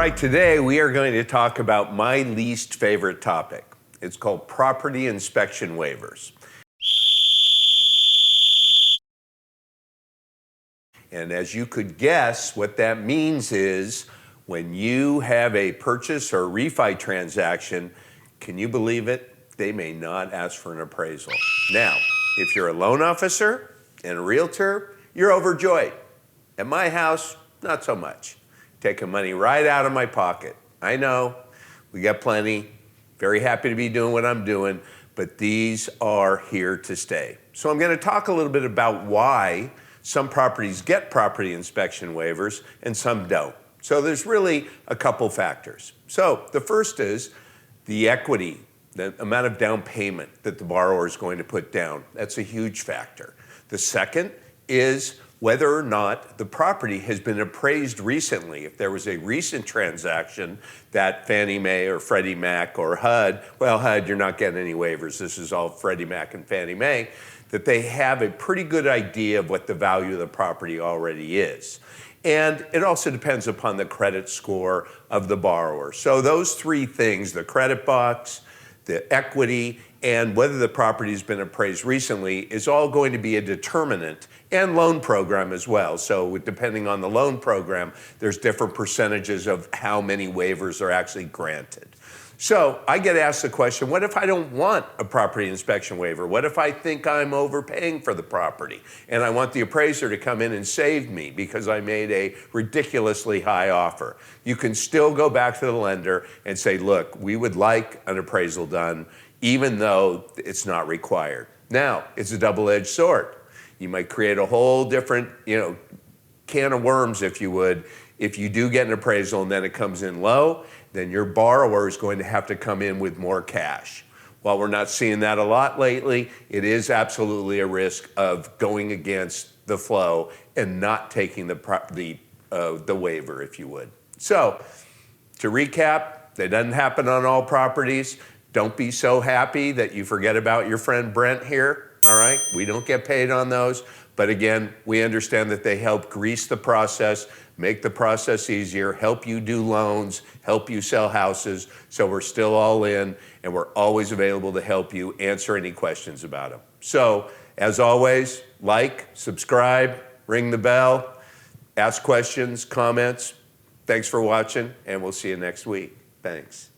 right, today we are going to talk about my least favorite topic. It's called property inspection waivers. And as you could guess, what that means is when you have a purchase or refi transaction, can you believe it? They may not ask for an appraisal. Now, if you're a loan officer and a realtor, you're overjoyed. At my house, not so much. Taking money right out of my pocket. I know, we got plenty. Very happy to be doing what I'm doing, but these are here to stay. So I'm going to talk a little bit about why some properties get property inspection waivers and some don't. So there's really a couple factors. So the first is the equity, the amount of down payment that the borrower is going to put down. That's a huge factor. The second is whether or not the property has been appraised recently. If there was a recent transaction that Fannie Mae or Freddie Mac or HUD, well, HUD, you're not getting any waivers. This is all Freddie Mac and Fannie Mae, that they have a pretty good idea of what the value of the property already is. And it also depends upon the credit score of the borrower. So those three things, the credit box, the equity, and whether the property has been appraised recently is all going to be a determinant, and loan program as well. So depending on the loan program, there's different percentages of how many waivers are actually granted. So I get asked the question, what if I don't want a property inspection waiver? What if I think I'm overpaying for the property and I want the appraiser to come in and save me because I made a ridiculously high offer? You can still go back to the lender and say, look, we would like an appraisal done even though it's not required. Now, it's a double-edged sword. You might create a whole different, can of worms, if you would. If you do get an appraisal and then it comes in low, then your borrower is going to have to come in with more cash. While we're not seeing that a lot lately, it is absolutely a risk of going against the flow and not taking the waiver, if you would. So, to recap, that doesn't happen on all properties. Don't be so happy that you forget about your friend Brent here, all right? We don't get paid on those, but again, we understand that they help grease the process, make the process easier, help you do loans, help you sell houses, so we're still all in, and we're always available to help you answer any questions about them. So, as always, like, subscribe, ring the bell, ask questions, comments. Thanks for watching, and we'll see you next week. Thanks.